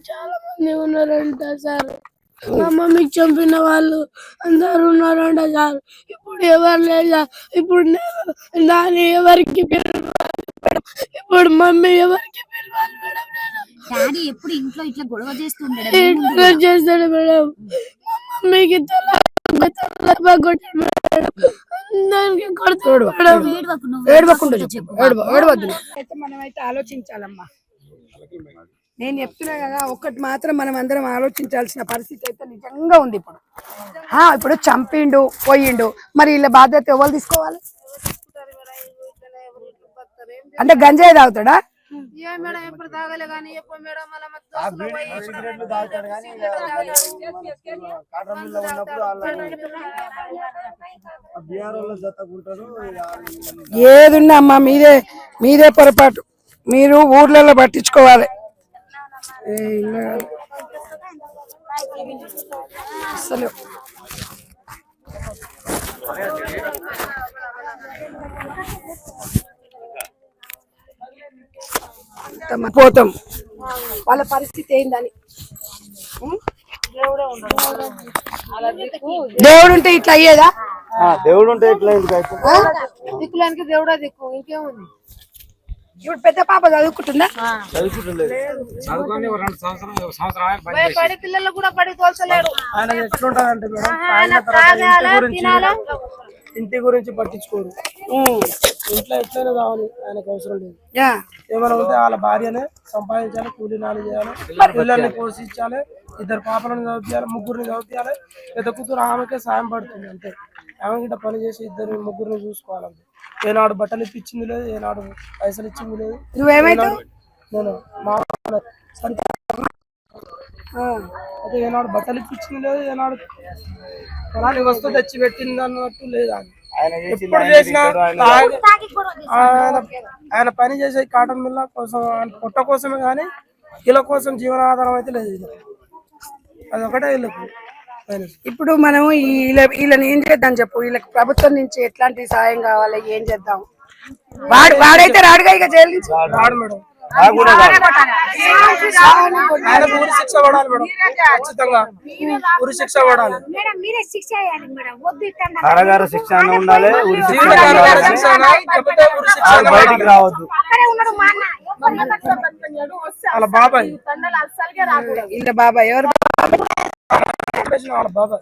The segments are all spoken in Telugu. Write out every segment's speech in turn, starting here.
చాలా మంది ఉన్నారంట సార్. మా మమ్మీకి చంపిన వాళ్ళు అందరు ఉన్నారంట సార్. ఇప్పుడు ఎవరు లేదు సార్. ఇప్పుడు నాని ఎవరికి ఇప్పుడు మమ్మీ ఎవరికి డాడీ ఎప్పుడు ఇంట్లో ఇట్లా గొడవ చేస్తాడు మేడం. మమ్మీకి మనమైతే ఆలోచించాలమ్మా. నేను చెప్తున్నా కదా, ఒక్కటి మాత్రం మనం అందరం ఆలోచించాల్సిన పరిస్థితి అయితే నిజంగా ఉంది. ఇప్పుడు చంపిండు పోయిండు, మరి వీళ్ళ బాధ్యత ఎవరు తీసుకోవాలి? అంటే గంజాయి తాగుతాడా? ఏదున్నా అమ్మా మీదే పొరపాటు. మీరు ఊర్లలో పట్టించుకోవాలి. అసలు పోతాం, వాళ్ళ పరిస్థితి ఏందని. దేవుడు ఉంటే ఇట్లా అయ్యేదా? దేవుడు ఉంటే ఇట్లా దిక్కులానికి దేవుడా దిక్కు, ఇంకేముంది? ఇప్పుడు పెద్ద పాప చదువుకుంటుందా? పడి పిల్లలు కూడా పడి తోల్చలేడు. ఆయన ఎట్లుంటారంటే ఇంటి గురించి పట్టించుకోరు. ఇంట్లో ఎట్లయినా కావాలి, ఆయనకు అవసరం లేదు. ఏమైనా ఉంటే వాళ్ళ భార్యనే సంపాదించాలి, కూలీ నాలు చేయాలి, పిల్లల్ని పోషించాలి, 2 పాపలను చదివించాలి, 3 చదివించాలి. పెద్ద కూతురు ఆమెకే సాయం పడుతుంది అంతే. ఆమె గిట్ట పని చేసి 2 ముగ్గురిని చూసుకోవాలంటే. ఏనాడు బట్టలు ఇప్పించింది లేదు, ఏనాడు పైసలు ఇచ్చింది లేదు. నేను మా అయితే ఏనాడు బట్టలు ఇప్పించింది లేదు, ఏనాడు పొలానికి వస్తూ తెచ్చి పెట్టింది అన్నట్టు లేదు. ఎప్పుడు చేసినా ఆయన పని చేసే కాటన్ మిల్ల కోసం, పొట్ట కోసమే కానీ వీళ్ళ కోసం జీవనాధారం అయితే లేదు. అదొకటే వీళ్ళకు. ఇప్పుడు మనం వీళ్ళని ఏం చేద్దాం చెప్పు? వీళ్ళకి ప్రభుత్వం నుంచి ఎట్లాంటి సాయం కావాలి, ఏం చేద్దాం? వాడైతే రాడుగా, ఇక జైలు నుంచి రాడు మేడం. ఊరి శిక్ష పడాలి మేడం, ఖచ్చితంగా ఊరి శిక్ష పడాలి. కారాగార శిక్ష ఉండాలి, బయటికి రావద్దు. వాళ్ళ బాబాయ్ వీళ్ళ బాబాయ్ ఎవరు? వాళ్ళ బాబాయ్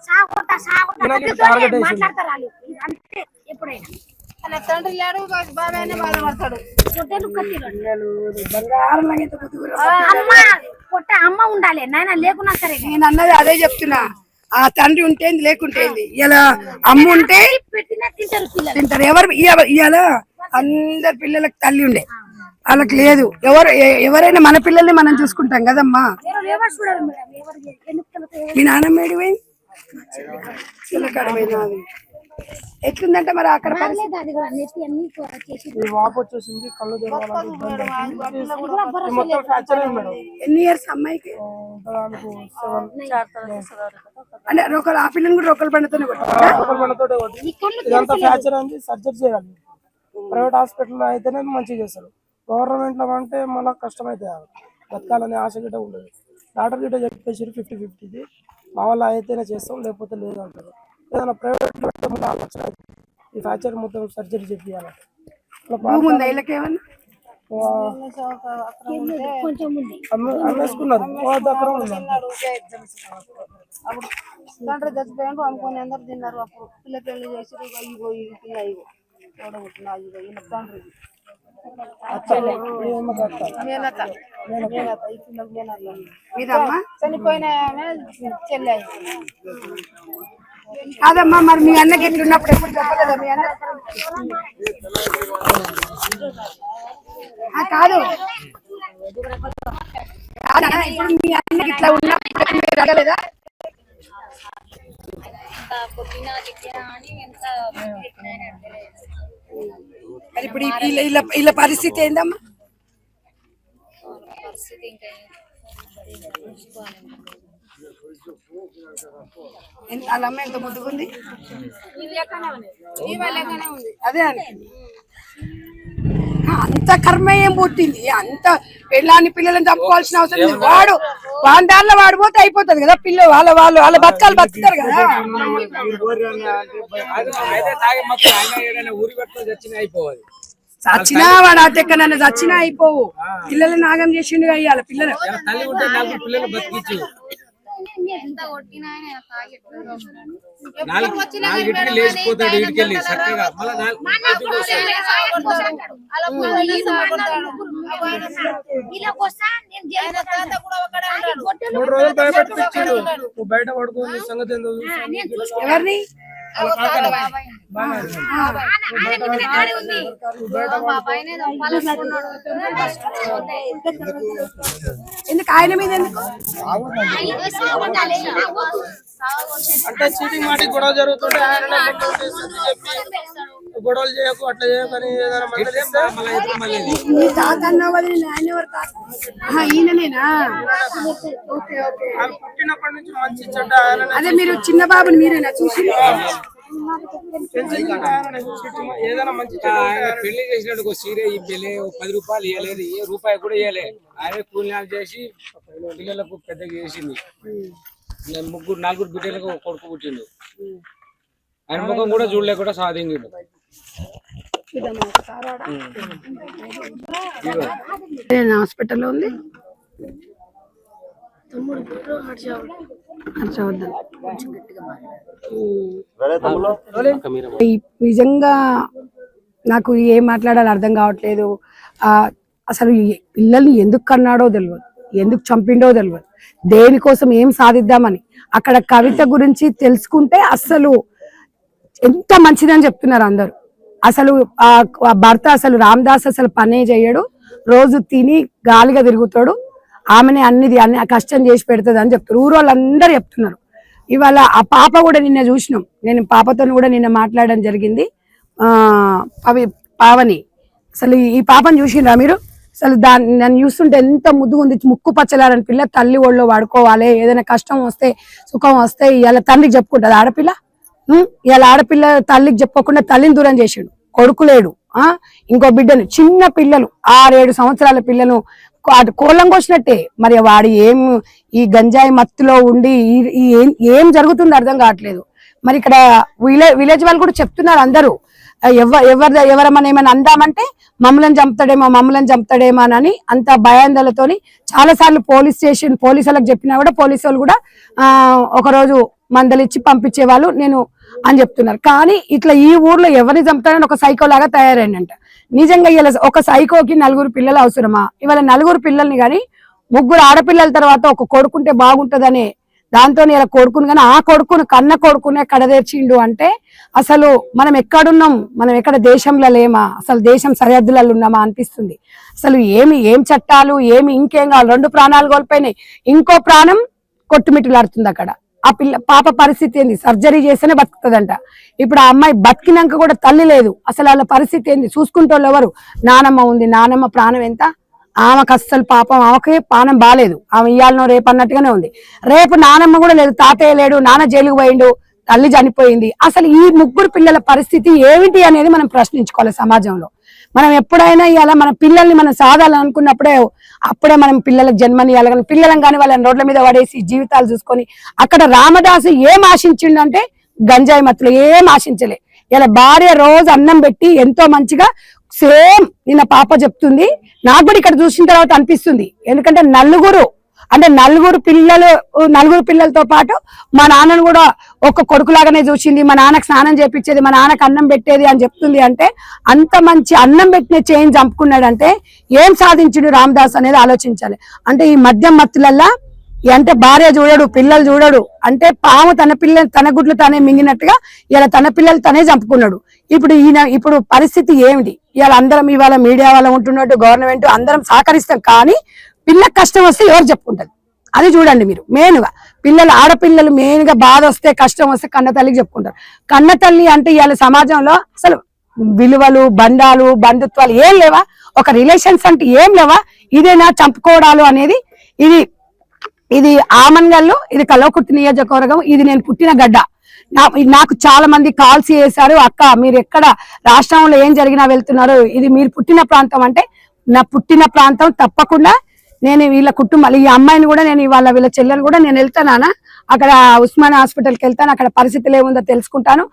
తండ్రి లేడు, బాబాయ్ బాధపడతాడు. అమ్మ ఉండాలి నాయన, లేకున్నా సరే. నేను అన్నది అదే చెప్తున్నా. ఆ తండ్రి ఉంటే లేకుంటేంది, ఇలా అమ్మ ఉంటే తింటారు. ఇవాళ అందరు పిల్లలకు తల్లి ఉండే, వాళ్ళకి లేదు. ఎవరైనా మన పిల్లల్ని మనం చూసుకుంటాం కదమ్మా. మీ నాన్నమ్మ ఏడిపోయింది? ఎట్లుందంటే మరి అక్కడ వాపు వచ్చేసింది, కళ్ళు ఎన్ని ఇయర్స్ అమ్మాయికి? అంటే ఆ పిల్లని కూడా రొక్కల బండతోనే ఇదంతా ఫ్రాక్చర్ అయింది, సర్జరీ చేయాలి. ప్రైవేట్ హాస్పిటల్లో అయితేనే మంచిగా చేస్తారు. గవర్నమెంట్ లో అంటే మళ్ళీ కష్టమైతే బతకాలనే ఆశ గిట్ట ఉండదు. డాక్టర్ గిట్ట చెప్పేసి 50-50 మా వల్ల అయితేనే చేస్తాం, లేకపోతే లేదు అంటారు. ఏదైనా ప్రైవేట్ లో ఈ ఫ్రాక్చర్ మొత్తం సర్జరీ చెప్పాలి. అమ్మేసుకున్నారు, తండ్రి చచ్చిపోయాడు, అమ్ముకొని అందరు తిన్నారు. అప్పుడు పిల్ల పెళ్లి చేసి తండ్రి చనిపోయిన చెల్లి కాదమ్మా. మరి మీ అన్నకి ఎట్లున్నప్పుడు ఎప్పుడు చెప్పలేదా మీ అన్న? కాదు, ఇప్పుడు మీ అన్నకి ఇట్లా ఉన్నప్పుడు అడగలేదా? మరి ఇప్పుడు వీళ్ళ పరిస్థితి ఏందమ్మా? వాళ్ళ అమ్మ ఎంత ముద్దుగుంది, అదే అని అంత కర్మ ఏం పుట్టింది, అంత పెళ్ళాన్ని పిల్లలను చంపుకోవాల్సిన అవసరం లేదు. వాడు వాని దారిలో వాడిపోతే అయిపోతుంది కదా, పిల్లలు వాళ్ళ బతకాలు బతుకుతారు కదా. చచ్చినా వాడు అతెక్క నన్ను చచ్చినా అయిపోవు, పిల్లలు నాగం చేసిండు అయ్యాల పిల్లలు. లేచిపోతాడు ఇడికెళ్ళి చక్కగా బయట పడుకోని సంగతి ఎవరిని ఎందుకు ఆయన మీద ఎందుకు అంటే చీటింగ్ మాటికి గొడవ జరుగుతుంటే ఆయన చెప్పి గొడవలు చేయకు అట్లా చేయకని మీ తాత అన్నావు కదా, ఆయన ఎవరు తాత? ఈయననేనా? పుట్టినప్పటి నుంచి మంచి చెడ్డ ఆయన అదే మీరు చిన్న బాబుని మీరేనా చూసి? ఏదైనా మంచి పెళ్లి చేసినట్టు సీరే ఇవ్వలే, 10 రూపాయలు ఇవ్వలేదు, ఏ రూపాయి కూడా ఇవ్వలే. ఆయన కూలినాలు చేసి పిల్లలకు పెద్దగా చేసింది. 4 బిడ్డలకు కొడుకు పుట్టిండు. ఆయన ముఖం కూడా చూడలేకుండా సాధించిండు. హాస్పిటల్లో ఉంది. నిజంగా నాకు ఏం మాట్లాడాలో అర్థం కావట్లేదు. అసలు పిల్లల్ని ఎందుకు కన్నాడో తెలియదు, ఎందుకు చంపిండో తెలియదు, దేనికోసం ఏం సాధిద్దామని. అక్కడ కవిత గురించి తెలుసుకుంటే అసలు ఎంత మంచిదని చెప్తున్నారు అందరూ. అసలు ఆ భర్త అసలు రామదాస్ అసలు పనే చేయడు, రోజు తిని గాలిగా తిరుగుతాడు, ఆమెనే అన్ని కష్టం చేసి పెడుతుంది అని చెప్తారు. ఊరు వాళ్ళందరూ చెప్తున్నారు. ఇవాళ ఆ పాప కూడా నిన్న చూసినాం, నేను పాపతో కూడా నిన్న మాట్లాడడం జరిగింది. పావని, అసలు ఈ పాపను చూసిండ్రా మీరు? అసలు నన్ను చూస్తుంటే ఎంత ముద్దుగా ఉంది, ముక్కు పచ్చలారని పిల్ల. తల్లి ఒళ్ళో వాడుకోవాలి, ఏదైనా కష్టం వస్తే సుఖం వస్తే ఇలా తండ్రికి చెప్పుకుంటుంది ఆడపిల్ల. ఇలా ఆడపిల్ల తల్లికి చెప్పుకోకుండా తల్లిని దూరం చేసిండు. కొడుకు లేడు, ఇంకో బిడ్డను, చిన్న పిల్లలు 6-7 సంవత్సరాల పిల్లను అటు కోళ్ళం కోసినట్టే. మరి వాడు ఈ గంజాయి మత్తులో ఉండి ఏం జరుగుతుందో అర్థం కావట్లేదు. మరి ఇక్కడ విలేజ్ వాళ్ళు కూడా చెప్తున్నారు అందరూ, ఎవరమని ఏమైనా అందామంటే మమ్మల్ని చంపుతాడేమో అని అంత భయాందోళనతోని చాలా సార్లు పోలీసులకు చెప్పినా కూడా పోలీసు వాళ్ళు కూడా ఒకరోజు మందలిచ్చి పంపించే వాళ్ళు నేను అని చెప్తున్నారు. కానీ ఇట్లా ఈ ఊర్లో ఎవరిని చంపుతాడని ఒక సైకో లాగా తయారైందంట. నిజంగా ఇలా ఒక సైకోకి 4 పిల్లలు అవసరమా? ఇవాళ 4 పిల్లల్ని కానీ 3 ఆడపిల్లల తర్వాత ఒక కొడుకుంటే బాగుంటదనే దాంతో ఇలా కొడుకుని కానీ ఆ కన్న కొడుకునే కడదేర్చిండు అంటే అసలు మనం ఎక్కడున్నాం, మనం ఎక్కడ దేశంలో లేమా, అసలు దేశం సరిహద్దులలో ఉన్నామా అనిపిస్తుంది. అసలు ఏం చట్టాలు ఇంకేం కావాలి? 2 ప్రాణాలు కోల్పోయినాయి, ఇంకో ప్రాణం కొట్టుమిట్టులాడుతుంది అక్కడ. ఆ పాప పరిస్థితి ఏంది? సర్జరీ చేస్తేనే బతుకుతుందంట. ఇప్పుడు ఆ అమ్మాయి బతికినాక కూడా తల్లి లేదు. అసలు వాళ్ళ పరిస్థితి ఏంది? చూసుకుంటోళ్ళు ఎవరు? నానమ్మ ఉంది, నానమ్మ ప్రాణం ఎంత? ఆమెకు అస్సలు పాపం, ఆమెకి ప్రాణం బాగాలేదు, ఆమె ఇయ్యాలనో రేపు అన్నట్టుగానే ఉంది. రేపు నానమ్మ కూడా లేదు, తాతయ్య లేడు, నాన్న జైలుకు పోయిండు, తల్లి చనిపోయింది. అసలు ఈ 3 పిల్లల పరిస్థితి ఏమిటి అనేది మనం ప్రశ్నించుకోవాలి సమాజంలో. మనం ఎప్పుడైనా ఇవాళ మన పిల్లల్ని మనం అప్పుడే మనం పిల్లలకు జన్మనియాలి. కానీ పిల్లలను కానీ వాళ్ళని రోడ్ల మీద పడేసి జీవితాలు చూసుకొని అక్కడ రామదాసు ఏం ఆశించిండంటే గంజాయి మత్తులు ఏం ఆశించలే. ఇలా భార్య రోజు అన్నం పెట్టి ఎంతో మంచిగా సేమ్ నిన్న పాప చెప్తుంది, నాకు కూడా ఇక్కడ చూసిన తర్వాత అనిపిస్తుంది. ఎందుకంటే 4 పిల్లలతో పాటు మా నాన్నను కూడా ఒక కొడుకులాగానే చూసింది, మా నాన్నకు స్నానం చేపించేది, మా నాన్నకు అన్నం పెట్టేది అని చెప్తుంది. అంటే అంత మంచి అన్నం పెట్టిన చేయిని చంపుకున్నాడంటే ఏం సాధించుడు రామదాస్ అనేది ఆలోచించాలి. అంటే ఈ మద్యం మత్తులల్లా అంటే భార్య చూడడు, పిల్లలు చూడడు, అంటే పాము తన గుడ్లు తానే మింగినట్టుగా ఇలా తన పిల్లలు తనే చంపుకున్నాడు. ఇప్పుడు పరిస్థితి ఏమిటి? ఇవాళ మీడియా వాళ్ళ ఉంటున్నట్టు గవర్నమెంట్ అందరం సహకరిస్తాం, కానీ పిల్లకి కష్టం వస్తే ఎవరు చెప్పుకుంటది? అది చూడండి మీరు. మెయిన్గా ఆడపిల్లలు మెయిన్గా బాధ వస్తే కష్టం వస్తే కన్న తల్లికి చెప్పుకుంటారు. కన్న తల్లి అంటే ఇవాళ సమాజంలో అసలు విలువలు, బంధాలు, బంధుత్వాలు ఏం లేవా? ఒక రిలేషన్స్ అంటే ఏం లేవా? ఇదేనా చంపుకోవడాలు అనేది? ఇది ఆమన్గల్లో, ఇది కల్వకుర్తి నియోజకవర్గం, ఇది నేను పుట్టిన గడ్డ. నాకు చాలా మంది కాల్స్ చేశారు, అక్క మీరు ఎక్కడ రాష్ట్రంలో ఏం జరిగినా వెళ్తున్నారు, ఇది మీరు పుట్టిన ప్రాంతం అంటే నా పుట్టిన ప్రాంతం, తప్పకుండా నేను వీళ్ళ కుటుంబాలు ఈ అమ్మాయిని కూడా నేను ఇవాళ వీళ్ళ చెల్లెని కూడా నేను వెళ్తానా అక్కడ ఉస్మానియా హాస్పిటల్కి వెళ్తాను, అక్కడ పరిస్థితులు ఏముందో తెలుసుకుంటాను.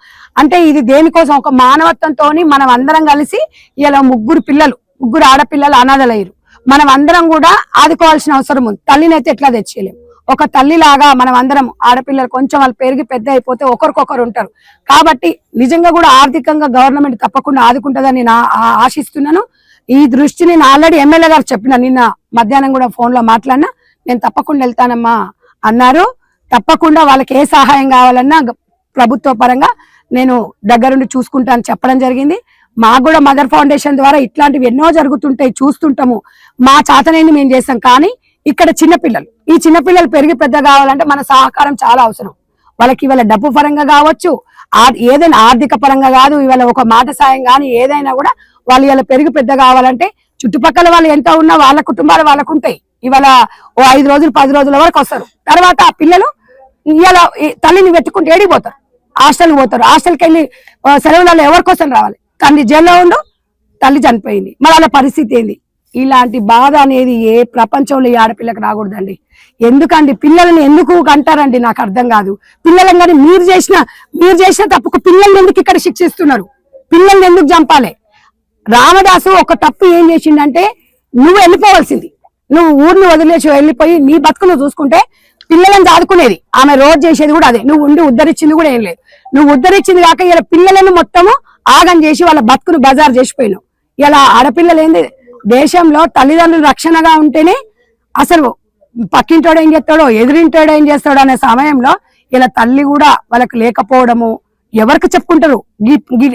అంటే ఇది దేనికోసం ఒక మానవత్వంతో మనం అందరం కలిసి ఇలా ముగ్గురు ఆడపిల్లలు అనాథలయ్యారు, మనం అందరం కూడా ఆదుకోవాల్సిన అవసరం ఉంది. తల్లిని అయితే ఎట్లా తెచ్చేయలేము, ఒక తల్లిలాగా మనం అందరం ఆడపిల్లలు కొంచెం వాళ్ళు పెరిగి పెద్ద అయిపోతే ఒకరికొకరు ఉంటారు. కాబట్టి నిజంగా కూడా ఆర్థికంగా గవర్నమెంట్ తప్పకుండా ఆదుకుంటుందని నేను ఆశిస్తున్నాను. ఈ దృష్టిని నేను ఆల్రెడీ ఎమ్మెల్యే గారు చెప్పిన, నిన్న మధ్యాహ్నం కూడా ఫోన్ లో మాట్లాడినా, నేను తప్పకుండా వెళ్తానమ్మా అన్నారు. తప్పకుండా వాళ్ళకి ఏ సహాయం కావాలన్నా ప్రభుత్వ పరంగా నేను దగ్గరుండి చూసుకుంటాను చెప్పడం జరిగింది. మాకు కూడా మదర్ ఫౌండేషన్ ద్వారా ఇట్లాంటివి ఎన్నో జరుగుతుంటాయి, చూస్తుంటాము, మా చేతనైంది మేము చేస్తాం. కానీ ఇక్కడ చిన్నపిల్లలు, ఈ చిన్నపిల్లలు పెరిగి పెద్ద కావాలంటే మన సహకారం చాలా అవసరం. వాళ్ళకి ఇవాళ డబ్బు పరంగా కావచ్చు, ఏదైనా ఆర్థిక పరంగా కాదు, ఇవాళ ఒక మాట సాయం కానీ ఏదైనా కూడా వాళ్ళు ఇలా పెరిగి పెద్ద కావాలంటే చుట్టుపక్కల వాళ్ళు ఎంత ఉన్నా వాళ్ళ కుటుంబాలు వాళ్ళకు ఉంటాయి. ఇవాళ ఓ 5 రోజులు 10 రోజుల వరకు వస్తారు, తర్వాత ఆ పిల్లలు ఇలా తల్లిని వెతుక్కుంటూ ఏడిపోతారు, హాస్టల్కి పోతారు. హాస్టల్కి వెళ్ళి సెలవులలో ఎవరి కోసం రావాలి, తండ్రి జైల్లో ఉండు, తల్లి చనిపోయింది, మరి వాళ్ళ పరిస్థితి ఏంది? ఇలాంటి బాధ అనేది ఏ ప్రపంచంలో ఈ ఆడపిల్లకి రాకూడదండి. ఎందుకండి పిల్లల్ని ఎందుకు అంటారండి, నాకు అర్థం కాదు. పిల్లలను కానీ మీరు చేసిన తప్పుకు పిల్లల్ని ఎందుకు ఇక్కడ శిక్షిస్తున్నారు? పిల్లల్ని ఎందుకు చంపాలి? రామదాసు ఒక తప్పు ఏం చేసిండంటే, నువ్వు వెళ్ళిపోవాల్సింది, నువ్వు ఊరిని వదిలేసి వెళ్ళిపోయి నీ బతుకును చూసుకుంటే పిల్లలను దాదుకునేది. ఆమె రోజు చేసేది కూడా అదే, నువ్వు ఉండి ఉద్ధరించింది కూడా ఏం లేదు. నువ్వు ఉద్ధరించింది కాక ఇలా పిల్లలను మొత్తము ఆగం చేసి వాళ్ళ బతుకును బజారు చేసిపోయినావు. ఇలా ఆడపిల్లలు ఏంది, దేశంలో తల్లిదండ్రులు రక్షణగా ఉంటేనే అసలు పక్కింటోడు ఏం చేస్తాడో ఎదురింటోడు ఏం చేస్తాడో అనే సమయంలో ఇలా తల్లి కూడా వాళ్ళకి లేకపోవడము, ఎవరికి చెప్పుకుంటారు?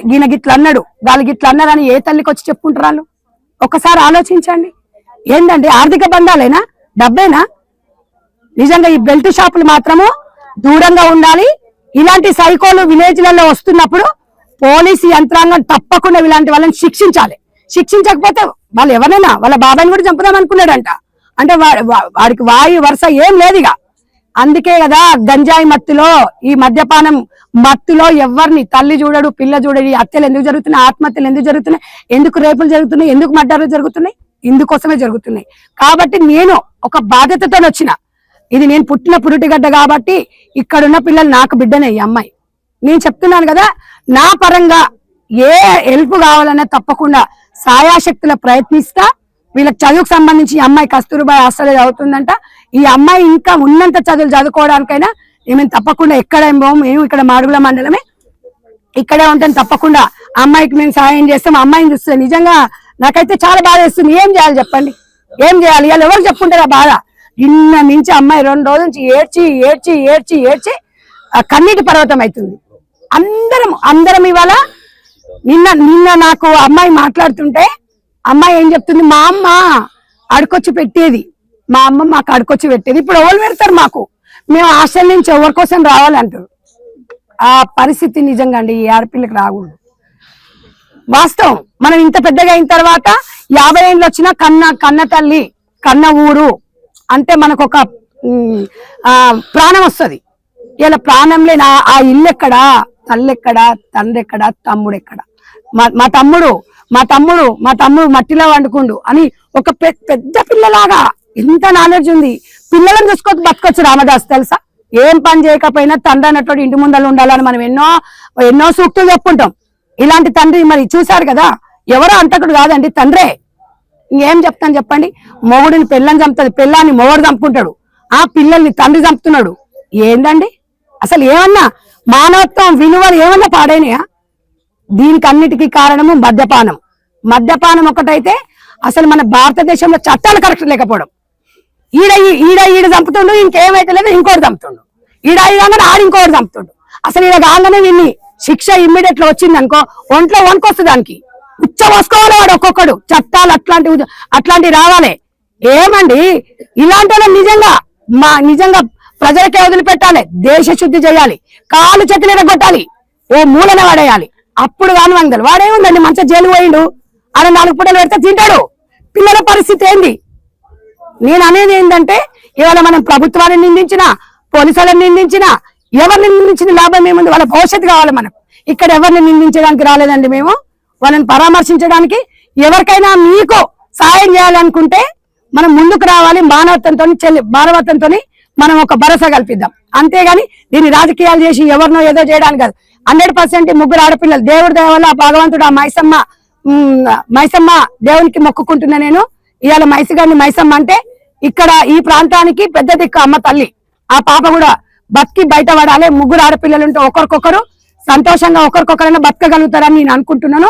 గీన గిట్ల అన్నాడు, గాలి గిట్ల అన్నారని ఏ తల్లికి వచ్చి చెప్పుకుంటారు వాళ్ళు? ఒక్కసారి ఆలోచించండి. ఏందండి ఆర్థిక బంధాలేనా, డబ్బేనా? నిజంగా ఈ బెల్ట్ షాపులు మాత్రము దూరంగా ఉండాలి. ఇలాంటి సైకోలు విలేజ్లలో వస్తున్నప్పుడు పోలీసు యంత్రాంగం తప్పకుండా ఇలాంటి వాళ్ళని శిక్షించాలి. శిక్షించకపోతే వాళ్ళు ఎవరైనా వాళ్ళ బాబాయిని కూడా చంపుదాం అనుకున్నాడంట. అంటే వాడికి వాయు వరుస ఏం లేదు ఇక. అందుకే కదా గంజాయి మత్తులో, ఈ మద్యపానం మత్తులో ఎవరిని తల్లి చూడడు, పిల్ల చూడడు. ఈ హత్యలు ఎందుకు జరుగుతున్నాయి, ఆత్మహత్యలు ఎందుకు జరుగుతున్నాయి, ఎందుకు రేపులు జరుగుతున్నాయి, ఎందుకు మర్డర్లు జరుగుతున్నాయి? ఇందుకోసమే జరుగుతున్నాయి. కాబట్టి నేను ఒక బాధ్యతతో వచ్చిన, ఇది నేను పుట్టిన పురుటిగడ్డ కాబట్టి ఇక్కడున్న పిల్లలు నాకు బిడ్డనే. ఈ అమ్మాయి నేను చెప్తున్నాను కదా, నా పరంగా ఏ హెల్ప్ కావాలన్నా తప్పకుండా సాయాశక్తుల ప్రయత్నిస్తా. వీళ్ళకి చదువుకు సంబంధించి ఈ అమ్మాయి కస్తూర్బాయ్ హాస్టల్ అవుతుందంట. ఈ అమ్మాయి ఇంకా ఉన్నంత చదువులు చదువుకోవడానికైనా మేము తప్పకుండా ఎక్కడేం పోము, మేము ఇక్కడ మాడుగుల మండలమే ఇక్కడే ఉంటాం. తప్పకుండా అమ్మాయికి మేము సహాయం చేస్తాం. అమ్మాయిని చూస్తే నిజంగా నాకైతే చాలా బాధ వేస్తుంది. ఏం చేయాలి చెప్పండి, ఏం చేయాలి? వాళ్ళు ఎవరు చెప్పుకుంటారు ఆ బాధ? నిన్న నుంచి అమ్మాయి 2 రోజుల నుంచి ఏడ్చి ఏడ్చి ఏడ్చి ఏడ్చి కన్నీటి పర్వతం అవుతుంది. అందరం ఇవాళ నిన్న నాకు అమ్మాయి మాట్లాడుతుంటే అమ్మాయి ఏం చెప్తుంది, మా అమ్మ అడుకొచ్చి పెట్టేది, మా అమ్మ మాకు అడుకొచ్చి పెట్టేది. ఇప్పుడు ఎవరు పెడతారు మాకు? మేము హాస్టల్ నుంచి ఎవరి కోసం రావాలంటారు. ఆ పరిస్థితి నిజంగా అండి ఈ ఆడపిల్లకి రాకూడదు. వాస్తవం, మనం ఇంత పెద్దగా అయిన తర్వాత 50 ఏళ్ళు వచ్చినా కన్న తల్లి కన్న ఊరు అంటే మనకు ఒక ప్రాణం వస్తుంది. ఇలా ప్రాణం లేని ఆ ఇల్లు ఎక్కడా, తల్లి ఎక్కడా, తండ్రి ఎక్కడా, తమ్ముడు ఎక్కడా? మా తమ్ముడు మట్టిలో వండుకుండు అని ఒక పెద్ద పిల్లలాగా ఎంత నాలెడ్జ్ ఉంది. పిల్లలను చూసుకోవచ్చు, బతకొచ్చు రామదాస్ తెలుసా? ఏం పని చేయకపోయినా తండ్రి అన్నట్టు ఇంటి ముందర ఉండాలని మనం ఎన్నో సూక్తులు చెప్పుకుంటాం. ఇలాంటి తండ్రి మరి చూశారు కదా, ఎవరో అంతకుడు కాదండి, తండ్రే. ఇంకేం చెప్తాను చెప్పండి? మొగుడిని పెళ్ళని చంపుతుంది, పెళ్ళాన్ని మొగుడు చంపుకుంటాడు, ఆ పిల్లల్ని తండ్రి చంపుతున్నాడు. ఏందండి అసలు? ఏమన్నా మానవత్వం విలువలు ఏమన్నా పాడైనాయా? దీనికి అన్నిటికీ కారణము మద్యపానం ఒకటైతే అసలు మన భారతదేశంలో చట్టాలు కరెక్ట్ లేకపోవడం. ఈడ చంపుతుండు, ఇంకేమైతే లేదు ఇంకోటి చంపుతుండు, ఈడగానే ఆడు ఇంకోటి చంపుతుండు. అసలు ఈడ కాగానే వీళ్ళని శిక్ష ఇమ్మీడియట్ లో వచ్చింది అనుకో, ఒంట్లో వణుకొస్తుంది, దానికి ఉచ్చ పోసుకోవాలి వాడు. ఒక్కొక్కడు చట్టాలు అట్లాంటివి రావాలి. ఏమండి ఇలాంటి నిజంగా ప్రజలకే వదిలిపెట్టాలి, దేశ శుద్ధి చేయాలి, కాలు చేతులు ఎరగొట్టాలి, ఓ మూలన వాడేయాలి. అప్పుడు కాని వందలు వాడేముందండి, మంచిగా జైలు పోయిండు, ఆడ 4 పూటలు పెడితే తింటాడు. పిల్లల పరిస్థితి ఏంది? నేను అనేది ఏంటంటే, ఇవాళ మనం ప్రభుత్వాన్ని నిందించినా, పోలీసులను నిందించినా, ఎవరిని నిందించిన లాభం ఏముంది? వాళ్ళ భవిష్యత్తు కావాలి మనకు. ఇక్కడ ఎవరిని నిందించడానికి రాలేదండి మేము, వాళ్ళని పరామర్శించడానికి. ఎవరికైనా మీకు సాయం చేయాలనుకుంటే మనం ముందుకు రావాలి, మానవత్వంతో మనం ఒక భరోసా కల్పిద్దాం. అంతేగాని దీన్ని రాజకీయాలు చేసి ఎవరినో ఏదో చేయడానికి కాదు. 100% ముగ్గురు ఆడపిల్లలు, దేవుడి దయ వల్ల భగవంతుడు ఆ మైసమ్మ దేవునికి మొక్కుకుంటున్నా నేను. ఇవాళ మైసమ్మ అంటే ఇక్కడ ఈ ప్రాంతానికి పెద్ద దిక్కు అమ్మ తల్లి. ఆ పాప కూడా బతికి బయటపడాలి. ముగ్గురు ఆడపిల్లలు ఉంటే ఒకరికొకరు సంతోషంగా ఒకరికొకరైనా బతకగలుగుతారని నేను అనుకుంటున్నాను.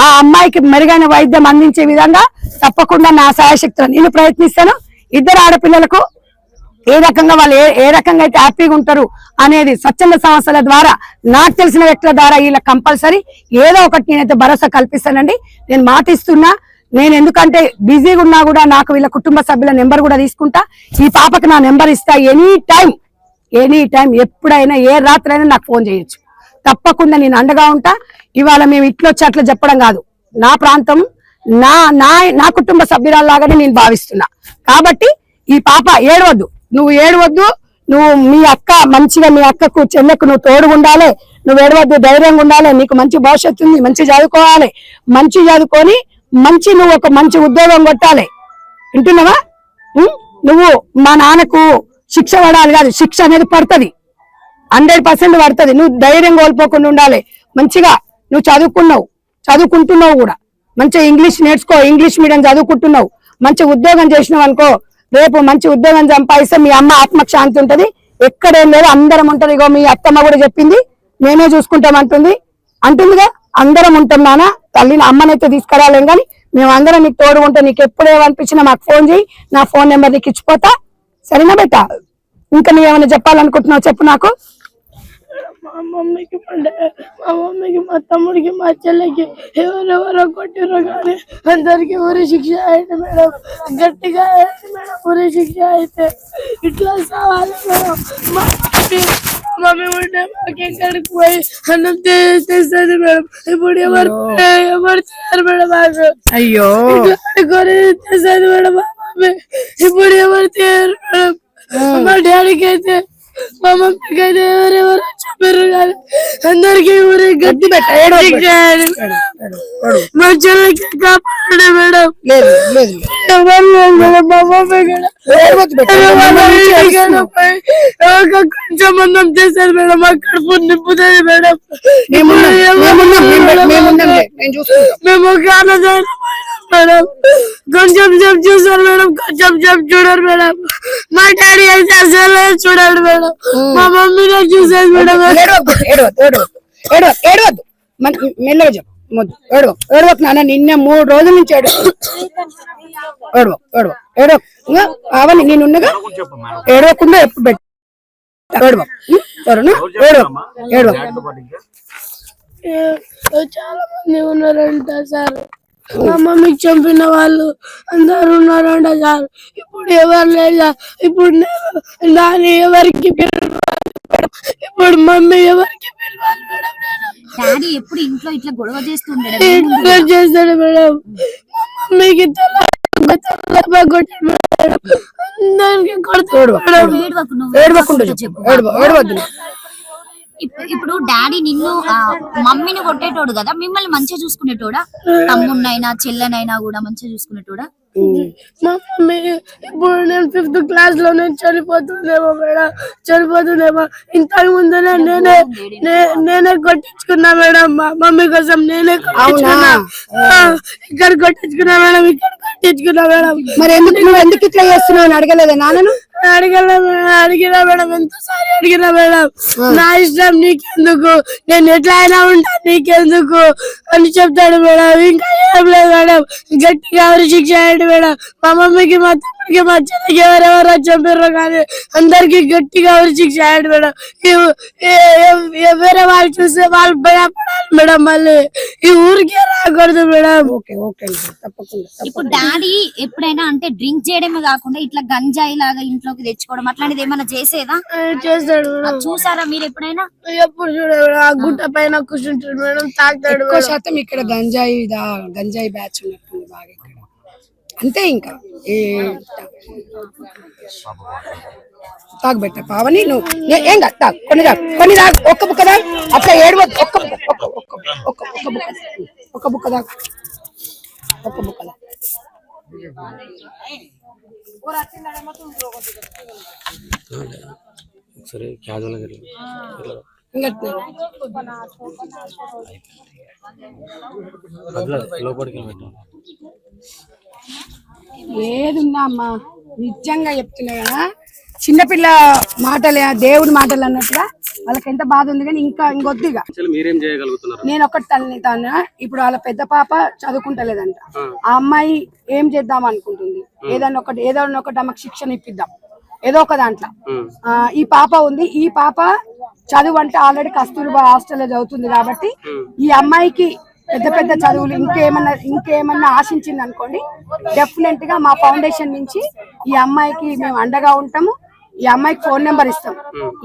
ఆ అమ్మాయికి మెరుగైన వైద్యం అందించే విధంగా తప్పకుండా నా సాయశక్తులు నేను ప్రయత్నిస్తాను. ఇద్దరు ఆడపిల్లలకు ఏ రకంగా వాళ్ళు ఏ రకంగా అయితే హ్యాపీగా ఉంటారు అనేది స్వచ్ఛంద సంస్థల ద్వారా, నాకు తెలిసిన వ్యక్తుల ద్వారా వీళ్ళకి కంపల్సరీ ఏదో ఒకటి నేనైతే భరోసా కల్పిస్తానండి. నేను మాటిస్తున్నా. నేను ఎందుకంటే బిజీగా ఉన్నా కూడా నాకు వీళ్ళ కుటుంబ సభ్యుల నెంబర్ కూడా తీసుకుంటా. ఈ పాపకి నా నెంబర్ ఇస్తా. ఎనీ టైం ఎప్పుడైనా ఏ రాత్రి అయినా నాకు ఫోన్ చేయొచ్చు. తప్పకుండా నేను అండగా ఉంటా. ఇవాళ మేము ఇట్లొచ్చి అట్లా చెప్పడం కాదు. నా ప్రాంతం నా కుటుంబ సభ్యురాల్లాగానే నేను భావిస్తున్నా. కాబట్టి ఈ పాప నువ్వు ఏడవద్దు. నువ్వు మీ అక్కకు చెల్లెకు నువ్వు తోడుగా ఉండాలి. నువ్వు ఏడవద్దు, ధైర్యంగా ఉండాలి. నీకు మంచి భవిష్యత్తు ఉంది, మంచి చదువుకోవాలి. మంచి చదువుకొని నువ్వు ఒక మంచి ఉద్యోగం కొట్టాలి. వింటున్నావా? నువ్వు మా నాన్నకు శిక్ష పడాలి కాదు, శిక్ష అనేది పడుతుంది, 100% పడుతుంది. నువ్వు ధైర్యం కోల్పోకుండా ఉండాలి. మంచిగా నువ్వు చదువుకుంటున్నావు కూడా. మంచిగా ఇంగ్లీష్ నేర్చుకో, ఇంగ్లీష్ మీడియం చదువుకుంటున్నావు. మంచి ఉద్యోగం చేసినావు అనుకో, రేపు మంచి ఉద్యోగం సంపాదిస్తే మీ అమ్మ ఆత్మకు శాంతి ఉంటది. ఎక్కడేం లేదు, అందరం ఉంటారు. ఇగో మీ అత్తమ్మ కూడా చెప్పింది, మేమే అంటుందిగా. అందరం ఉంటాం నాన్న. తల్లిని అమ్మనైతే తీసుకురాలేం కానీ మేము అందరం నీకు తోడు ఉంటే నీకు ఎప్పుడు ఏమనిపించినా మాకు ఫోన్ చేయి. నా ఫోన్ నెంబర్ నీకు ఇచ్చిపోతా. సరేనా బెట్ట? ఇంకా నువ్వేమైనా చెప్పాలనుకుంటున్నావు చెప్పు నాకు. మా మమ్మీకి మా తమ్ముడికి మా చెల్లికి ఎవరెవరో కొట్టిర్రో కానీ అందరికి ఊరి శిక్ష అయితే మేడం, గట్టిగా అయితే మేడం. ఊరి శిక్ష అయితే ఇట్లా సావాలి మేడం. మా మమ్మీ ఉంటే మాకెక్కడికి పోయి అన్నం తెస్తుంది మేడం. ఇప్పుడు ఎవరు చేయాలి మేడం? మాకు అయ్యో తెస్తుంది మేడం మా మమ్మీ. ఇప్పుడు ఎవరు చేయరు మేడం. మా డాడీకి అయితే మా మమ్మీకి అయితే ఎవరెవరు చెప్పారు కానీ అందరికి ఊరి గట్టి పెట్టాలి. మా చెల్లికి కాపాడండి మేడం. మా మమ్మీ కొంచెం అన్నం చేశారు మేడం. మా కడుపు నింపుతుంది మేడం. మేము మేడం కొంచెం సేపు చూసారు మేడం, కొంచెం సేపు చూడరు మేడం. మా డాడీ అయితే అసలు చూడాలి మేడం. మా మమ్మీ చూసేది మేడం. ఏడవద్దు, మెల్లగా చెప్పు. ఏడవకు నాన్న. నిన్న 3 రోజుల నుంచి అవన్నీ నేనున్నగా. ఏడవకుండా ఎప్పుడు పెట్టు. చాలా మంది ఉన్నారంట సార్. మా మమ్మీకి చంపిన వాళ్ళు అందరు ఉన్నారంట సార్. ఇప్పుడు ఎవరు లేదా? ఇప్పుడు నాని ఎవరికి ఇప్పుడు మమ్మీ ఎవరికి పిలవాలి మేడం? డాడీ ఎప్పుడు ఇంట్లో ఇట్లా గొడవ చేస్తాడు మేడం. మమ్మీకి అందరికి కొడతాడు. ఇప్పుడు డాడీ నిన్ను మమ్మీని కొట్టేటోడు కదా, మిమ్మల్ని మంచిగా చూసుకునేటోడా? తమ్ముడినైనా చెల్లెనైనా కూడా మంచిగా చూసుకునేటోడా? మా మమ్మీ ఇప్పుడు నేను 5th క్లాస్ లో నేను చనిపోతుందేమో మేడం, చనిపోతుందేమో. ఇంతకు ముందునే నేనే కొట్టించుకున్నా మేడం. మా మమ్మీ కోసం నేనే కొట్టించుకున్నా. ఇక్కడ కొట్టించుకున్నా మేడం, ఇక్కడ కొట్టించుకున్నా మేడం. మరి ఎందుకు ఇట్లా చేస్తున్నావు అని అడగలేదా నాన్నను? అడిగినా మేడం, ఎంతసారి అడిగినా మేడం. నా ఇష్టం, నీకెందుకు, నేను ఎట్లా అయినా ఉంటా, నీకెందుకు అని చెప్తాడు మేడం. ఇంకా ఏం లేదు మేడం. గట్టిగా ఎవరు శిక్ష అయ్యండి మేడం. మా మమ్మీకి మా తమ్ముడికి మా చెల్లికి ఎవరెవరో చంపారో కానీ అందరికి గట్టిగా ఎవరు శిక్ష అయ్యండి మేడం. వేరే వాళ్ళు చూస్తే వాళ్ళు భయపడాలి మేడం. మళ్ళీ ఈ ఊరికే రాకూడదు మేడం. ఇప్పుడు డాడీ ఎప్పుడైనా అంటే డ్రింక్ చేయడమే కాకుండా ఇట్లా గంజాయి లాగా ఇంట్లోకి తెచ్చుకోవడం అట్లాంటిది ఏమైనా చేసేదా? చేస్తాడు మేడం. చూసారా మీరు ఎప్పుడైనా? ఎప్పుడు చూడాలి. ఆ గుట్ట పైన కూర్చుంటాడు మేడం, తాగుతాడు. ఎక్కువ శాతం ఇక్కడ గంజాయి బ్యాచ్ ఉన్నట్టుంది బాగా ఇక్కడ. అంతే. ఇంకా తాగుబెట్ట పావని నువ్వు ఏం కాదు తాగు కొన్ని తాగు ఒక్క బుక్క తాగు అట్లా ఏడవద్దు ఒక్క బుక్క తాగు ఒక్క బుక్క తాగు సరే క్యాజువల్ లోపలికి ఏదున్నా అమ్మా నిజంగా చెప్తున్నా కదా చిన్నపిల్ల మాటలే దేవుడి మాటలు అన్నట్టుగా వాళ్ళకి ఎంత బాధ ఉంది కానీ ఇంకా ఇంకొద్దు ఇక మీరేం చేయగలుగుతున్నారు? నేను ఒకటి తను ఇప్పుడు వాళ్ళ పెద్ద పాప చదువుకుంటలేదంట. ఆ అమ్మాయి ఏం చేద్దాం అనుకుంటుంది, ఏదన్నా ఒకటి ఆమెకు శిక్షణ ఇప్పిద్దాం ఏదో ఒక దాంట్లో. ఈ పాప ఉంది, ఈ పాప చదువు అంటే ఆల్రెడీ కస్తూర్బా హాస్టల్లో చదువుతుంది కాబట్టి ఈ అమ్మాయికి పెద్ద చదువులు ఇంకేమన్నా ఆశించింది అనుకోండి, డెఫినెట్ గా మా ఫౌండేషన్ నుంచి ఈ అమ్మాయికి మేము అండగా ఉంటాము. ఈ అమ్మాయికి ఫోన్ నెంబర్ ఇస్తాం.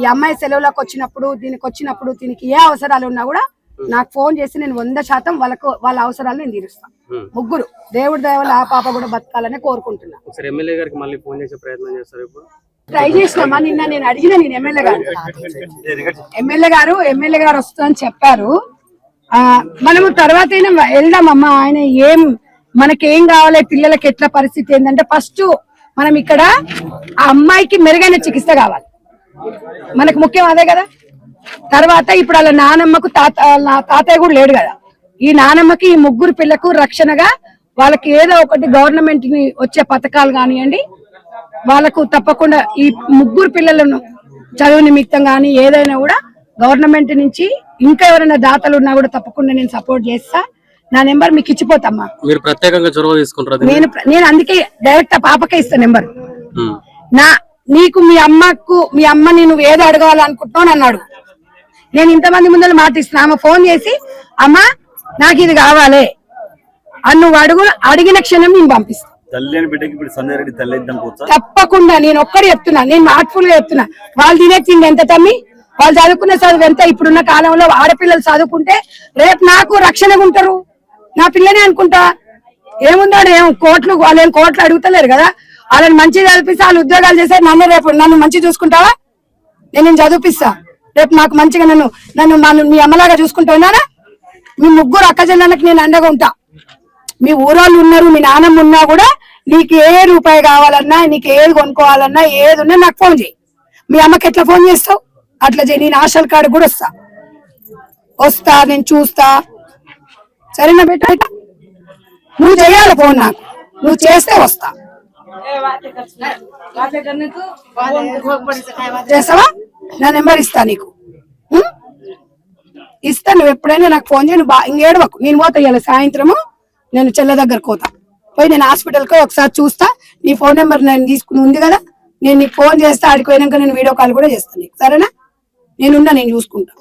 ఈ అమ్మాయి సెలవులకు వచ్చినప్పుడు దీనికి ఏ అవసరాలు ఉన్నా కూడా నాకు ఫోన్ చేసి నేను 100% వాళ్ళ అవసరాలు నేను తీరుస్తాను. ముగ్గురు దేవుడి దయవల్ల ఆ పాప కూడా బతకాలని కోరుకుంటున్నా. ఎమ్మెల్యే గారికి మళ్ళీ ఫోన్ చేసే ప్రయత్నం చేస్తారు ఇప్పుడు? ట్రై చేసినామా? నిన్న నేను అడిగిన ఎమ్మెల్యే గారు వస్తుందని చెప్పారు. మనము తర్వాత అయినా వెళ్దామమ్మా. ఆయన మనకేం కావాలి, పిల్లలకి ఎట్లా పరిస్థితి ఏంటంటే ఫస్ట్ మనం ఇక్కడ ఆ అమ్మాయికి మెరుగైన చికిత్స కావాలి, మనకు ముఖ్యం అదే కదా. తర్వాత ఇప్పుడు వాళ్ళ నానమ్మకు తాతయ్య కూడా లేడు కదా. ఈ నానమ్మకి ఈ ముగ్గురు పిల్లకు రక్షణగా వాళ్ళకి ఏదో ఒకటి గవర్నమెంట్ ని వచ్చే పథకాలు కానివ్వండి, వాళ్ళకు తప్పకుండా ఈ ముగ్గురు పిల్లలను చదువు నిమిత్తం కానీ ఏదైనా కూడా గవర్నమెంట్ నుంచి ఇంకా ఎవరైనా దాతలు ఉన్నా కూడా తప్పకుండా నేను సపోర్ట్ చేస్తా. నా నెంబర్ మీకు ఇచ్చిపోతామ్మా. మీరు ప్రత్యేకంగా చొరవ తీసుకుంటారు? నేను అందుకే డైరెక్ట్ ఆ పాపకే ఇస్తా నెంబర్. నీకు మీ అమ్మని నువ్వు ఏదో అడగాలనుకుంటున్నావు నన్ను అడుగు. నేను ఇంతమంది ముందర మాట ఇస్తున్నా. ఆమె ఫోన్ చేసి అమ్మా నాకు ఇది కావాలి అని నువ్వు అడిగిన క్షణం నేను పంపిస్తాను. తప్పకుండా నేను ఒక్కడే చెప్తున్నా, నేను హార్ట్ఫుల్ గా చెప్తున్నా. వాళ్ళు తినే తిండి ఎంత తమ్మి, వాళ్ళు చదువుకునే చదువు ఎంత. ఇప్పుడున్న కాలంలో ఆడపిల్లలు చదువుకుంటే రేపు నాకు రక్షణగా ఉంటారు. నా పిల్లనే అనుకుంటా. ఏముందో వాళ్ళు ఏం కోట్లు అడుగుతలేరు కదా. వాళ్ళని మంచిగా చదివిస్తే వాళ్ళు ఉద్యోగాలు చేస్తే నన్ను మంచిగా చూసుకుంటావా? నేను చదివిపిస్తా. రేపు నాకు మంచిగా నన్ను మీ అమ్మలాగా చూసుకుంటున్నారా? మీ ముగ్గురు అక్కజల్లకి నేను అండగా ఉంటా. మీ ఊరోళ్ళు ఉన్నారు, మీ నాన్నమ్మ ఉన్నా కూడా నీకు ఏ రూపాయి కావాలన్నా, నీకు ఏది కొనుక్కోవాలన్నా, ఏది ఉన్నా నాకు ఫోన్ చేయి. మీ అమ్మకి ఎట్లా ఫోన్ చేస్తావు అట్లా చేయి. నేను హాస్టల్ కార్డు కూడా వస్తా, నేను చూస్తా. సరేనా బేట? నువ్వు చెయ్యాలి ఫోన్, నాకు నువ్వు చేస్తే వస్తా. చేస్తావా? నా నెంబర్ ఇస్తా నీకు, ఇస్తా. నువ్వు ఎప్పుడైనా నాకు ఫోన్ చేయి. నువ్వు ఇంకేడవకు. నేను పోతా ఇవాళ సాయంత్రము, నేను చెల్ల దగ్గరకు పోతా. పోయి నేను హాస్పిటల్కి ఒకసారి చూస్తా. నీ ఫోన్ నెంబర్ నేను తీసుకుని ఉంది కదా, నేను నీకు ఫోన్ చేస్తా. ఆడికి పోయినాక నేను వీడియో కాల్ కూడా చేస్తాను నీకు. సరేనా? నేను చూసుకుంటా.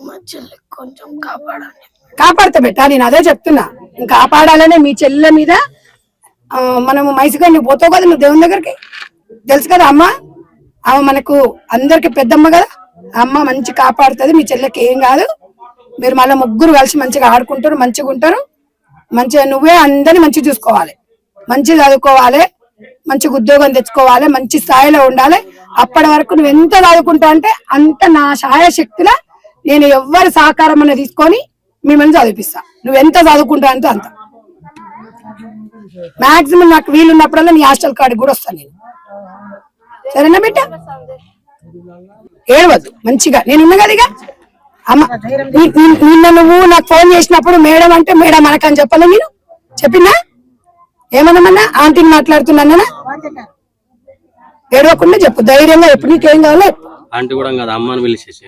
కొంచెం కాపాడండి. కాపాడతా బెట్ట, నేను అదే చెప్తున్నా. ఇంకా కాపాడాలనే మీ చెల్లె మీద మనము మైసుగా నువ్వు పోతావు కదా నువ్వు దేవుని దగ్గరికి. తెలుసు కదా అమ్మ, ఆమె మనకు అందరికి పెద్దమ్మ కదా. అమ్మ మంచి కాపాడుతుంది. మీ చెల్లెకి ఏం కాదు. మీరు మళ్ళీ ముగ్గురు కలిసి మంచిగా ఆడుకుంటారు, మంచిగా ఉంటారు. మంచిగా నువ్వే అందరిని మంచిగా చూసుకోవాలి, మంచిగా చదువుకోవాలి, మంచిగా ఉద్యోగం తెచ్చుకోవాలి, మంచి స్థాయిలో ఉండాలి. అప్పటి వరకు నువ్వు ఎంత చదువుకుంటావు అంటే అంత నా శాయశక్తిలో నేను ఎవ్వరి సహకారం అన్న తీసుకొని మిమ్మల్ని చదివిపిస్తా. నువ్వు ఎంత చదువుకుంటావు అంటే అంత. మాక్సిమం నాకు వీలున్నప్పుడల్లా నీ హాస్టల్ కార్డు కూడా వస్తాను నేను. సరేనా బిడ్డ? ఏడవద్దు, మంచిగా నేనున్నా కదా. ఇక అమ్మ నిన్న నువ్వు నాకు ఫోన్ చేసినప్పుడు మేడం అంటే మేడం అనకని చెప్పాలి. నేను చెప్పినా ఏమన్నా ఆంటీని మాట్లాడుతున్నానా? ఏడవకుండా చెప్పు, ధైర్యంగా చెప్పు. నీకేం కావాలో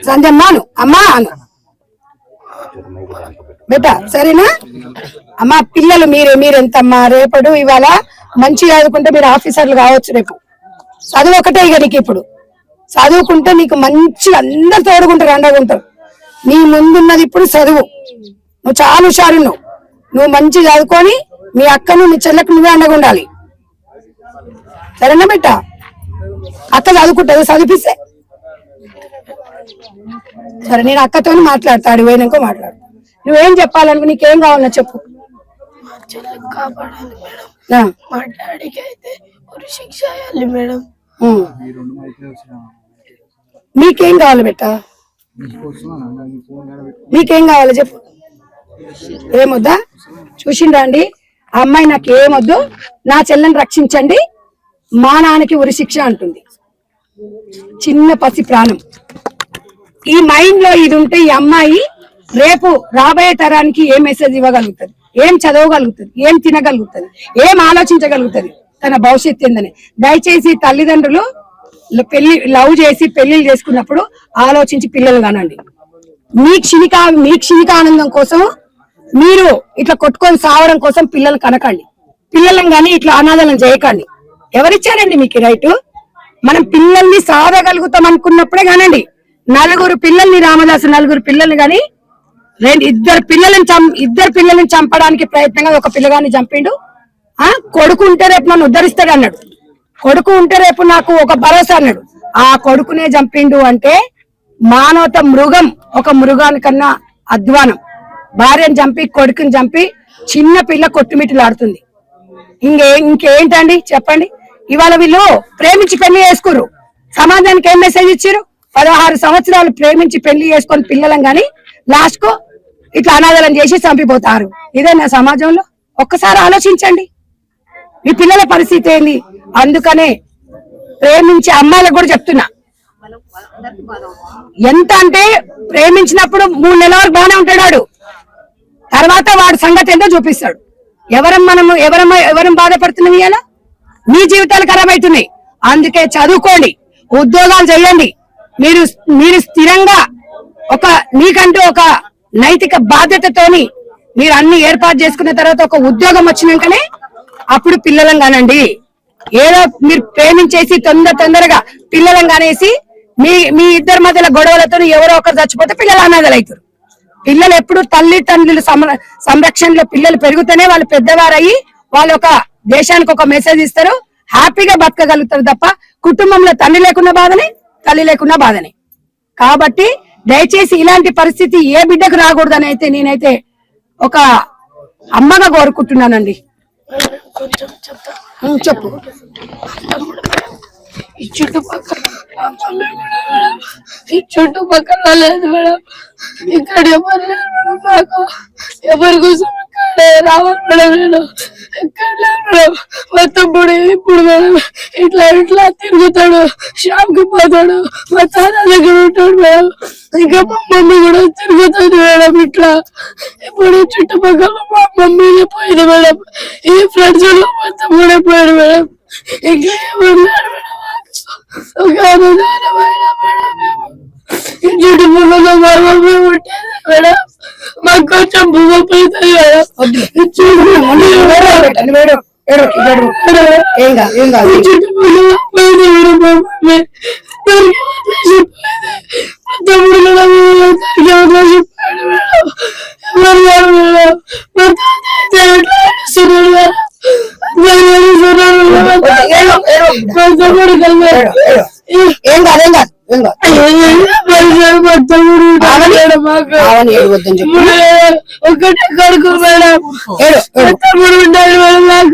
సంజమ్మాను అమ్మా అను బేట. సరేనా అమ్మా? పిల్లలు మీరెంతమ్మా? రేపడు ఇవాళ మంచిగా చదువుకుంటే మీరు ఆఫీసర్లు కావచ్చు. రేపు చదువు ఒకటే ఇక నీకు. ఇప్పుడు చదువుకుంటే నీకు మంచిగా అందరు తోడుకుంటారు, అండగా ఉంటారు. నీ ముందున్నది ఇప్పుడు చదువు. నువ్వు చాలా హుషారు. నువ్వు మంచి చదువుకొని మీ అక్కను మీ చెల్లెకు నువ్వే అండగా ఉండాలి. సరేనా బిడ్డ? అక్క చదువుకుంటుంది, చదివిస్తే సరే. నేను అక్కతో మాట్లాడతా, అడిగి పోయినాక మాట్లాడు. నువ్వేం చెప్పాలనుకో, నీకేం కావాలన్నా చెప్పు. కాపాడాలి మేడం. మా డాడీకి అయితే శిక్ష అయ్యాలి మేడం. మీకేం కావాలి బెట్ట? మీకేం కావాలి చెప్పు. ఏమొద్దా? చూసిండ్రా అండి, ఆ అమ్మాయి నాకు ఏమొద్దు, నా చెల్లెని రక్షించండి, మా నాన్నకి ఉరి శిక్ష అంటుంది. చిన్న పసి ప్రాణం. ఈ మైండ్ లో ఇది ఉంటే ఈ అమ్మాయి రేపు రాబోయే తరానికి ఏం మెసేజ్ ఇవ్వగలుగుతుంది, ఏం చదవగలుగుతుంది, ఏం తినగలుగుతుంది, ఏం ఆలోచించగలుగుతుంది, తన భవిష్యత్తు ఏందని. దయచేసి తల్లిదండ్రులు లవ్ చేసి పెళ్లిళ్ళు చేసుకున్నప్పుడు ఆలోచించి పిల్లలు కానండి. మీ క్షణిక ఆనందం కోసం మీరు ఇట్లా కొట్టుకొని సావడం కోసం పిల్లలు కనకండి. పిల్లలను కానీ ఇట్లా అనాథలను చేయకండి. ఎవరిచ్చారండి మీకు రైట్? మనం పిల్లల్ని సాధగలుగుతాం అనుకున్నప్పుడే కానండి. నలుగురు పిల్లల్ని రామదాసు నలుగురు పిల్లల్ని కానీ ఇద్దరు పిల్లల్ని చంపడానికి ప్రయత్నంగా ఒక పిల్లగాన్ని చంపిండు. కొడుకు ఉంటే రేపు నన్ను ఉద్ధరిస్తాడు అన్నాడు. కొడుకు ఉంటే రేపు నాకు ఒక భరోసా అన్నాడు. ఆ కొడుకునే చంపిండు అంటే మానవత మృగం, ఒక మృగానికన్నా అధ్వానం. భార్యను చంపి కొడుకుని చంపి చిన్న పిల్ల కొట్టుమిట్టులాడుతుంది. ఇంకేంటండి చెప్పండి. ఇవాళ వీళ్ళు ప్రేమించి పెళ్లి చేసుకుర్రు, సమాజానికి ఏం మెసేజ్ ఇచ్చారు? 16 సంవత్సరాలు ప్రేమించి పెళ్లి చేసుకొని పిల్లలం గాని లాస్ట్ కు ఇట్లా అనాథలను చేసి చంపిపోతారు. ఇదే నా సమాజంలో? ఒక్కసారి ఆలోచించండి, మీ పిల్లల పరిస్థితి ఏంది? అందుకనే ప్రేమించే అమ్మాయిలకు కూడా చెప్తున్నా, ఎంత అంటే ప్రేమించినప్పుడు 3 నెలల వరకు బాగానే ఉంటాడు, తర్వాత వాడి సంగతి ఏంటో చూపిస్తాడు. ఎవరం బాధపడుతున్నాం ఇలా? మీ జీవితాలు ఖరాబ్ అవుతున్నాయి. అందుకే చదువుకోండి, ఉద్యోగాలు చేయండి. మీరు స్థిరంగా మీకంటూ ఒక నైతిక బాధ్యతతోని మీరు అన్ని ఏర్పాటు చేసుకున్న తర్వాత ఒక ఉద్యోగం వచ్చినాకనే అప్పుడు పిల్లలం కానండి. ఏదో మీరు ప్రేమించేసి తొందరగా పిల్లలం కానేసి మీ ఇద్దరి మధ్యలో గొడవలతో ఎవరో ఒకరు చచ్చిపోతే పిల్లలు అనాథలు అవుతారు. పిల్లలు ఎప్పుడు తల్లిదండ్రుల సంరక్షణలో పిల్లలు పెరుగుతూనే వాళ్ళు పెద్దవారయ్యి వాళ్ళు ఒక దేశానికి ఒక మెసేజ్ ఇస్తారు, హ్యాపీగా బతకగలుగుతారు తప్ప కుటుంబంలో తండ్రి లేకున్న బాధనే, తల్లి లేకున్న బాధనే. కాబట్టి దయచేసి ఇలాంటి పరిస్థితి ఏ బిడ్డకు రాకూడదని అయితే నేనైతే ఒక అమ్మగా కోరుకుంటున్నానండి. కొంచెం చెప్తా. చెప్పు. ఈ చుట్టుపక్కల లేదు మేడం, ఇక్కడ ఎవరు లేరు మేడం, నాకు ఎవరి కోసం ఇక్కడే రావాలి మేడం. నేను ఎక్కడ లేదు మేడం. మా తమ్ముడు ఇప్పుడు మేడం ఇట్లా తిరుగుతాడు, షాప్ కి పోతాడు, మా తాత దగ్గర ఉంటాడు మేడం. ఇంకా మా మమ్మీ కూడా తిరుగుతుంది మేడం. ఇట్లా ఇప్పుడు చుట్టుపక్కల మా మమ్మీనే పోయింది మేడం, ఈ ఫ్రెండ్స్ లో మా తమ్ముడే పోయాడు మేడం. ఇంకా ఎవరు లేరు మేడం. మాకు కొంచెం భూమ పోతుంది ఒకటి కొడుకు మేడం, తమ్ముడు ఉండాలి మేడం.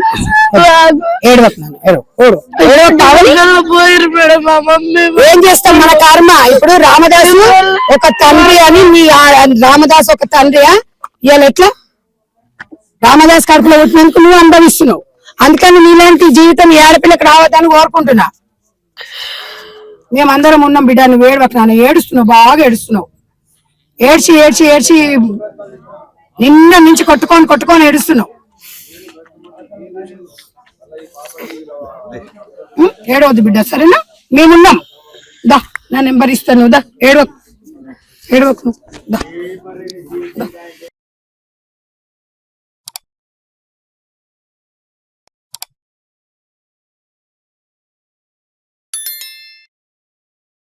పోయారు మేడం మా మమ్మీ. ఏం చేస్తాం, మన కర్మ. ఇప్పుడు రామదాసు ఒక తండ్రి అని రామదాసు ఒక తండ్రియా? ఇవాళ ఎట్లా రామదాస్ కడుపులో పుట్టినందుకు నువ్వు అనుభవిస్తున్నావు. అందుకని నీలాంటి జీవితం ఈ ఆడపిల్లకి రావద్దని కోరుకుంటున్నా. మేమందరం ఉన్నాం బిడ్డ, నువ్వు ఏడవకు. ఏడుస్తున్నావు, బాగా ఏడుస్తున్నావు. ఏడ్చి నిన్న నుంచి కొట్టుకొని ఏడుస్తున్నావు. ఏడవద్దు బిడ్డ, సరేనా? మేమున్నాం. దా, నా నెంబర్ ఇస్తాను. దా, ఏడవకు. దా.